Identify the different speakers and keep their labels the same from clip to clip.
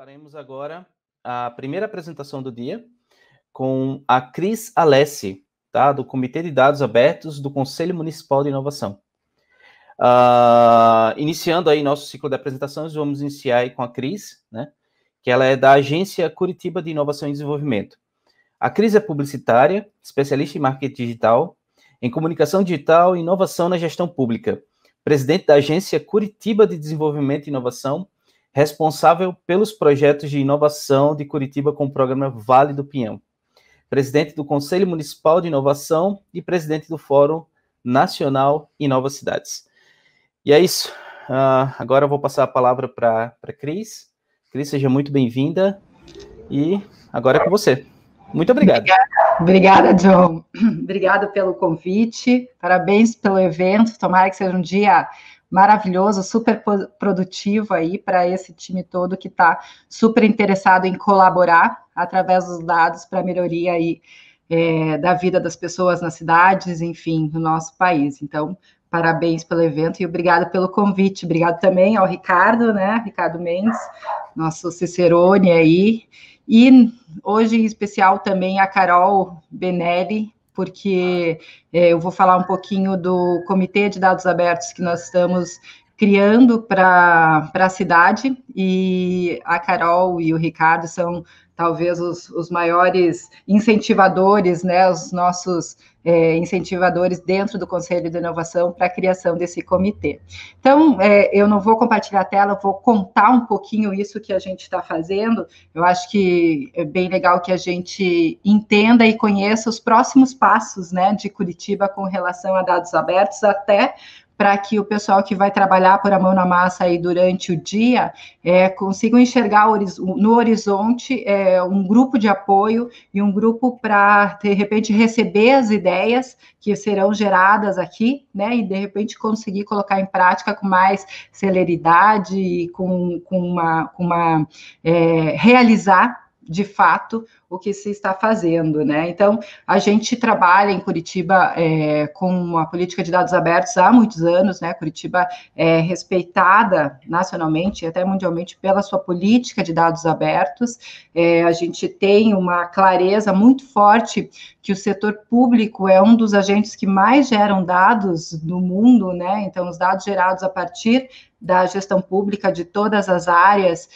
Speaker 1: faremos agora a primeira apresentação do dia com a Cris Alessi, tá? Do Comitê de Dados Abertos do Conselho Municipal de Inovação. Iniciando aí nosso ciclo de apresentações, vamos iniciar aí com a Cris, né? Que ela é da Agência Curitiba de Inovação e Desenvolvimento. A Cris é publicitária, especialista em marketing digital, em comunicação digital e inovação na gestão pública, presidente da Agência Curitiba de Desenvolvimento e Inovação, responsável pelos projetos de inovação de Curitiba com o programa Vale do Pinhão, presidente do Conselho Municipal de Inovação e presidente do Fórum Nacional Inova Cidades. E é isso. Agora eu vou passar a palavra para a Cris. Cris, seja muito bem-vinda e agora é com você. Muito obrigado.
Speaker 2: Obrigada, John. Obrigada pelo convite, parabéns pelo evento, tomara que seja um dia maravilhoso, super produtivo aí para esse time todo que está super interessado em colaborar através dos dados para a melhoria aí, da vida das pessoas nas cidades, enfim, no nosso país. Então, parabéns pelo evento e obrigado pelo convite. Obrigado também ao Ricardo, né? Ricardo Mendes, nosso Cicerone aí. E hoje, em especial, também a Carol Benelli, porque eu vou falar um pouquinho do Comitê de Dados Abertos que nós estamos criando para a cidade, e a Carol e o Ricardo são talvez os maiores incentivadores, né, os nossos incentivadores dentro do Conselho de Inovação para a criação desse comitê. Então, eu não vou compartilhar a tela, vou contar um pouquinho isso que a gente está fazendo. Eu acho que é bem legal que a gente entenda e conheça os próximos passos, né, de Curitiba com relação a dados abertos, até para que o pessoal que vai trabalhar por a mão na massa aí durante o dia consiga enxergar no horizonte um grupo de apoio e um grupo para, de repente, receber as ideias que serão geradas aqui, né, e, de repente, conseguir colocar em prática com mais celeridade e realizar, de fato, o que se está fazendo, né? Então, a gente trabalha em Curitiba com a política de dados abertos há muitos anos, né? Curitiba é respeitada nacionalmente e até mundialmente pela sua política de dados abertos. A gente tem uma clareza muito forte que o setor público é um dos agentes que mais geram dados no mundo, né? Então, os dados gerados a partir da gestão pública de todas as áreas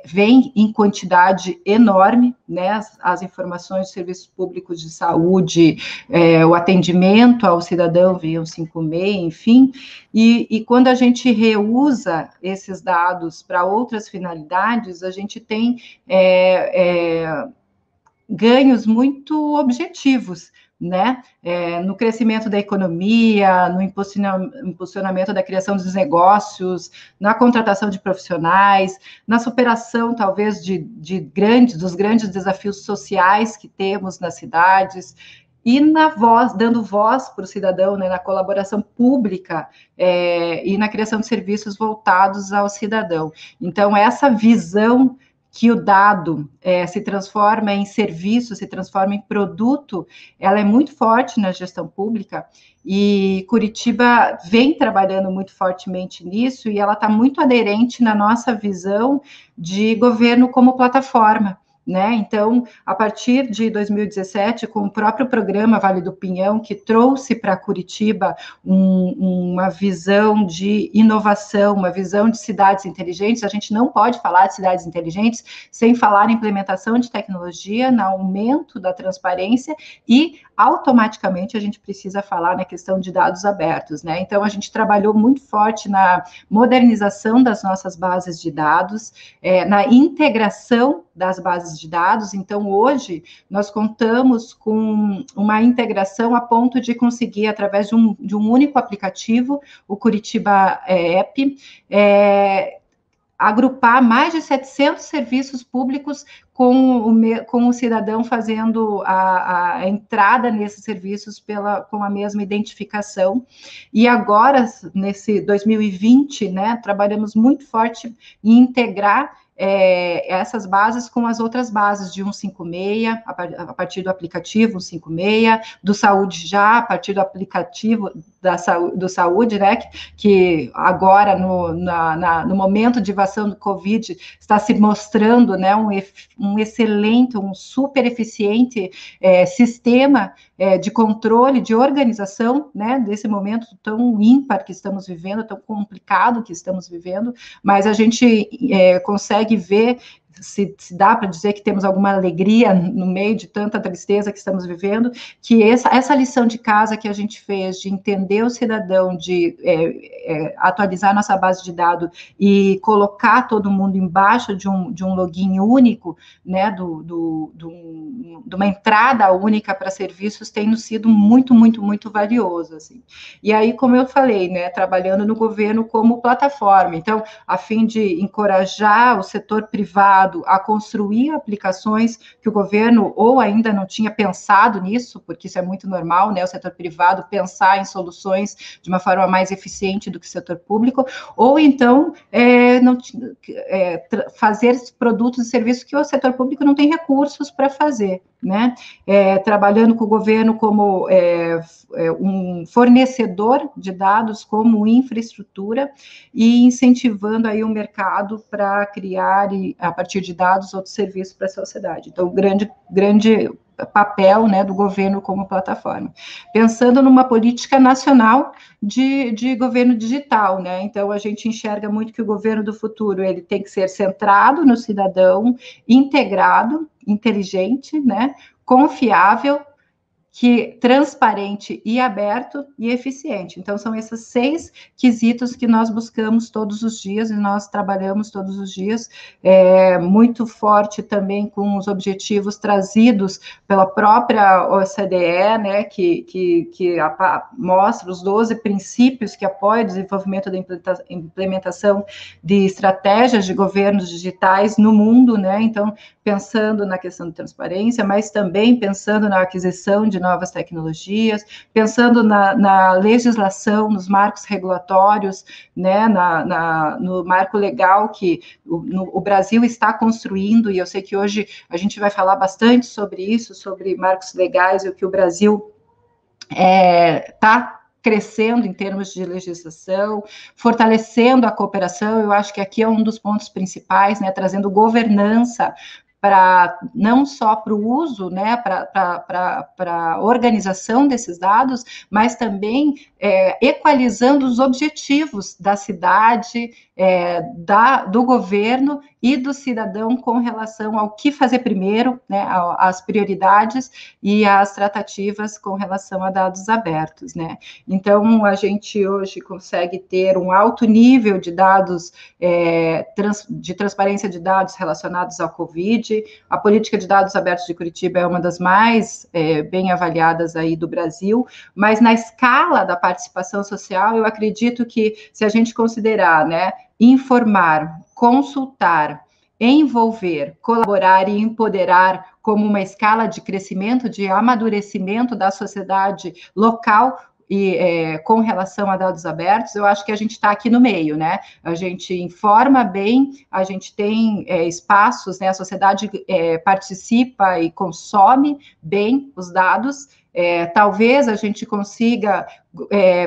Speaker 2: vem em quantidade enorme, né? As informações de serviços públicos de saúde, o atendimento ao cidadão via 156, enfim, e quando a gente reusa esses dados para outras finalidades, a gente tem ganhos muito objetivos, né? No crescimento da economia, no impulsionamento da criação dos negócios, na contratação de profissionais, na superação, talvez, dos grandes desafios sociais que temos nas cidades, e dando voz para o cidadão, né, na colaboração pública e na criação de serviços voltados ao cidadão. Então, essa visão que o dado se transforma em serviço, se transforma em produto, ela é muito forte na gestão pública, e Curitiba vem trabalhando muito fortemente nisso, e ela está muito aderente na nossa visão de governo como plataforma, né? Então, a partir de 2017, com o próprio programa Vale do Pinhão, que trouxe para Curitiba uma visão de inovação, uma visão de cidades inteligentes, a gente não pode falar de cidades inteligentes sem falar em implementação de tecnologia, no aumento da transparência, e automaticamente a gente precisa falar na questão de dados abertos, né? Então, a gente trabalhou muito forte na modernização das nossas bases de dados, na integração das bases de dados. Então, hoje, nós contamos com uma integração a ponto de conseguir, através de um único aplicativo, o Curitiba App, agrupar mais de 700 serviços públicos com o cidadão fazendo a entrada nesses serviços com a mesma identificação. E agora, nesse 2020, né, trabalhamos muito forte em integrar essas bases com as outras bases de 156, a partir do aplicativo 156, do Saúde Já, a partir do aplicativo do Saúde, né, que agora, no momento de vacinação do Covid, está se mostrando, né, um excelente, um super eficiente sistema de controle, de organização, né, desse momento tão ímpar que estamos vivendo, tão complicado que estamos vivendo, mas a gente consegue ver, se dá para dizer que temos alguma alegria no meio de tanta tristeza que estamos vivendo, que essa lição de casa que a gente fez, de entender o cidadão, de atualizar nossa base de dados e colocar todo mundo embaixo de um login único, né, de uma entrada única para serviços, tem nos sido muito, muito, muito valioso, assim. E aí, como eu falei, né, trabalhando no governo como plataforma, então, a fim de encorajar o setor privado a construir aplicações que o governo ou ainda não tinha pensado nisso, porque isso é muito normal, né, o setor privado pensar em soluções de uma forma mais eficiente do que o setor público, ou então fazer produtos e serviços que o setor público não tem recursos para fazer, né, trabalhando com o governo como um fornecedor de dados, como infraestrutura, e incentivando aí o mercado para criar, a partir de dados, outros serviços para a sociedade. Então, grande papel, né, do governo como plataforma. Pensando numa política nacional de governo digital, né, então a gente enxerga muito que o governo do futuro, ele tem que ser centrado no cidadão, integrado, inteligente, né, confiável, transparente e aberto e eficiente. Então, são esses 6 quesitos que nós buscamos todos os dias e nós trabalhamos todos os dias, muito forte também com os objetivos trazidos pela própria OCDE, né, que mostra os 12 princípios que apoiam o desenvolvimento da implementação de estratégias de governos digitais no mundo, né, então, pensando na questão de transparência, mas também pensando na aquisição de novas tecnologias, pensando na legislação, nos marcos regulatórios, né, no marco legal que o Brasil está construindo, e eu sei que hoje a gente vai falar bastante sobre isso, sobre marcos legais, e o que o Brasil está crescendo em termos de legislação, fortalecendo a cooperação. Eu acho que aqui é um dos pontos principais, né, trazendo governança não só para o uso, né, para a organização desses dados, mas também equalizando os objetivos da cidade, do governo e do cidadão com relação ao que fazer primeiro, né, às prioridades e às tratativas com relação a dados abertos, né. Então, a gente hoje consegue ter um alto nível de dados, de transparência de dados relacionados ao Covid. A política de dados abertos de Curitiba é uma das mais bem avaliadas aí do Brasil, mas na escala da participação social, eu acredito que, se a gente considerar, né, informar, consultar, envolver, colaborar e empoderar como uma escala de crescimento, de amadurecimento da sociedade local, e com relação a dados abertos, eu acho que a gente está aqui no meio, né? A gente informa bem, a gente tem espaços, né? A sociedade participa e consome bem os dados. Talvez a gente consiga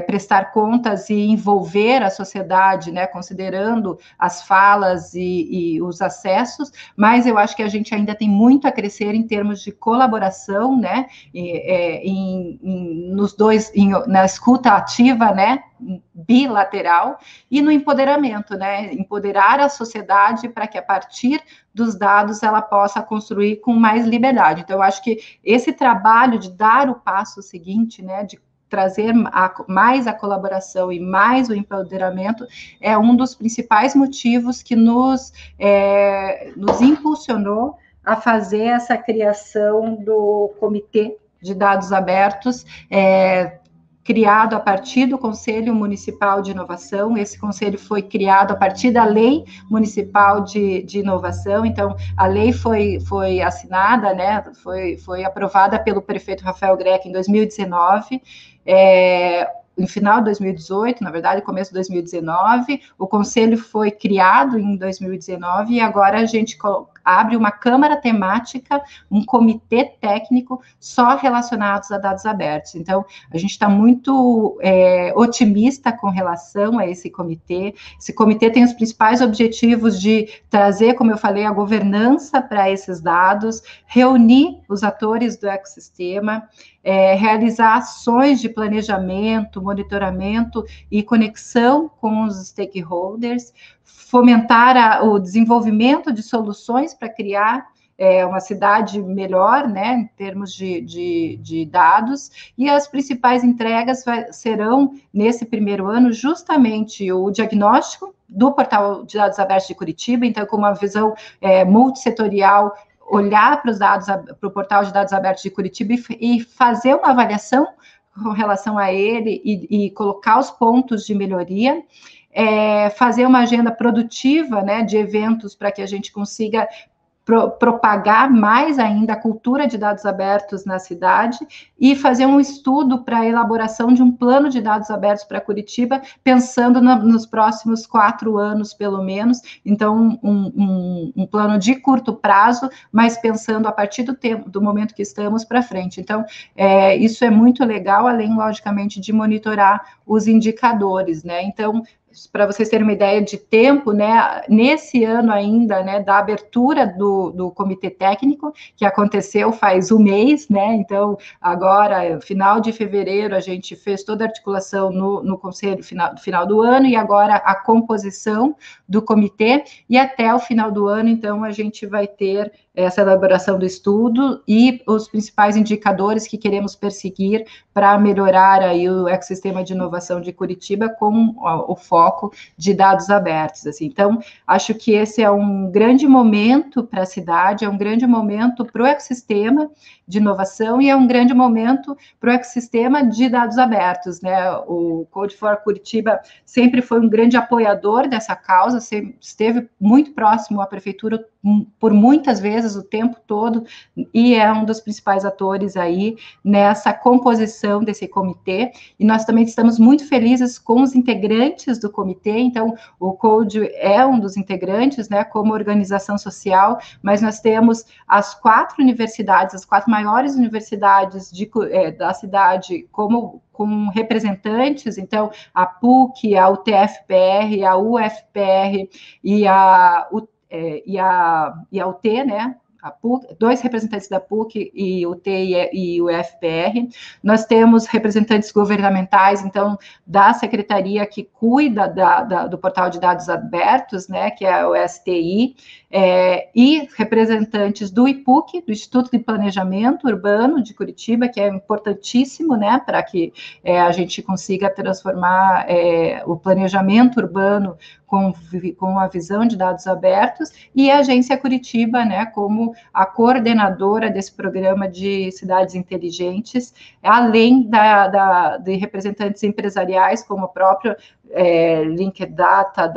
Speaker 2: prestar contas e envolver a sociedade, né, considerando as falas e os acessos, mas eu acho que a gente ainda tem muito a crescer em termos de colaboração, né, nos dois, na escuta ativa, né, bilateral, e no empoderamento, né, empoderar a sociedade para que, a partir dos dados, ela possa construir com mais liberdade. Então, eu acho que esse trabalho de dar o passo seguinte, né, de trazer mais a colaboração e mais o empoderamento, é um dos principais motivos que nos impulsionou a fazer essa criação do Comitê de Dados Abertos, criado a partir do Conselho Municipal de Inovação. Esse conselho foi criado a partir da Lei Municipal de Inovação. Então, a lei foi assinada, né, foi aprovada pelo prefeito Rafael Greca em 2019, no final de 2018, na verdade, começo de 2019, o conselho foi criado em 2019 e agora a gente abre uma câmara temática, um comitê técnico só relacionados a dados abertos. Então, a gente está muito otimista com relação a esse comitê. Esse comitê tem os principais objetivos de trazer, como eu falei, a governança para esses dados, reunir os atores do ecossistema, realizar ações de planejamento, monitoramento e conexão com os stakeholders, fomentar o desenvolvimento de soluções para criar uma cidade melhor, né, em termos de dados, e as principais entregas serão, nesse primeiro ano, justamente o diagnóstico do Portal de Dados Abertos de Curitiba, então, com uma visão multissetorial, olhar para os dados, para o Portal de Dados Abertos de Curitiba e fazer uma avaliação com relação a ele e colocar os pontos de melhoria, fazer uma agenda produtiva, né, de eventos para que a gente consiga propagar mais ainda a cultura de dados abertos na cidade e fazer um estudo para a elaboração de um plano de dados abertos para Curitiba, pensando nos próximos 4 anos, pelo menos. Então, um plano de curto prazo, mas pensando a partir do momento que estamos para frente. Então, isso é muito legal, além, logicamente, de monitorar os indicadores, né? Então, para vocês terem uma ideia de tempo, né, nesse ano ainda, né, da abertura do comitê técnico, que aconteceu faz um mês, né, então, agora, final de fevereiro, a gente fez toda a articulação no conselho final do ano, e agora a composição do comitê, e até o final do ano, então, a gente vai ter essa elaboração do estudo e os principais indicadores que queremos perseguir para melhorar aí o ecossistema de inovação de Curitiba com o foco de dados abertos, assim. Então, acho que esse é um grande momento para a cidade, é um grande momento para o ecossistema de inovação e é um grande momento para o ecossistema de dados abertos, né? O Code for Curitiba sempre foi um grande apoiador dessa causa, esteve muito próximo à prefeitura por muitas vezes, o tempo todo, e é um dos principais atores aí nessa composição desse comitê, e nós também estamos muito felizes com os integrantes do comitê. Então, o Code é um dos integrantes, né, como organização social, mas nós temos as 4 universidades, as 4 maiores universidades da cidade com representantes, então, a PUC, a UTFPR, a UFPR e a UT, né? A PUC, 2 representantes da PUC e o TI e o FPR. Nós temos representantes governamentais, então, da secretaria que cuida do portal de dados abertos, né, que é o STI, e representantes do IPUC, do Instituto de Planejamento Urbano de Curitiba, que é importantíssimo, né, para que a gente consiga transformar o planejamento urbano com a visão de dados abertos, e a Agência Curitiba, né, como a coordenadora desse programa de cidades inteligentes, além de representantes empresariais, como o próprio Linkdata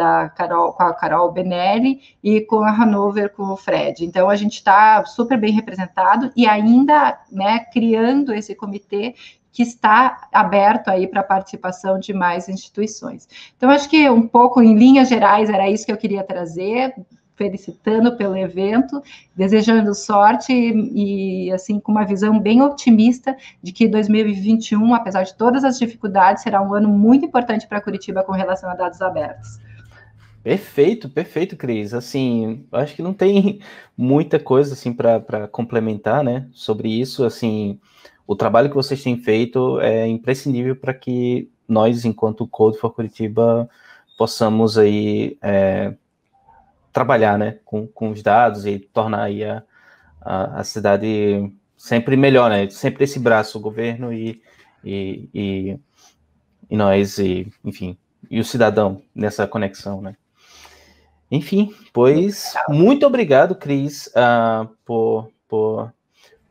Speaker 2: com a Carol Benelli e com a Hanover, com o Fred. Então, a gente está super bem representado e ainda, né, criando esse comitê que está aberto aí para a participação de mais instituições. Então, acho que um pouco, em linhas gerais, era isso que eu queria trazer, felicitando pelo evento, desejando sorte e assim, com uma visão bem otimista de que 2021, apesar de todas as dificuldades, será um ano muito importante para Curitiba com relação a dados abertos.
Speaker 1: Perfeito, perfeito, Cris. Assim, acho que não tem muita coisa assim para complementar, né, sobre isso. Assim, o trabalho que vocês têm feito é imprescindível para que nós, enquanto Code for Curitiba, possamos aí trabalhar, né, com os dados e tornar aí a cidade sempre melhor, né? Sempre esse braço, o governo e nós, enfim, e o cidadão nessa conexão, né? Enfim, pois, muito obrigado, Cris, por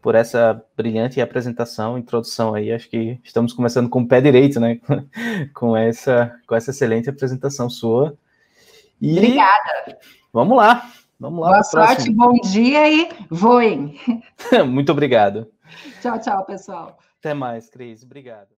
Speaker 1: por essa brilhante apresentação, introdução aí. Acho que estamos começando com o pé direito, né? com essa excelente apresentação sua. E
Speaker 2: obrigada.
Speaker 1: Vamos lá.
Speaker 2: Boa sorte, bom dia e voem.
Speaker 1: Muito obrigado.
Speaker 2: Tchau, tchau, pessoal.
Speaker 1: Até mais, Cris. Obrigado.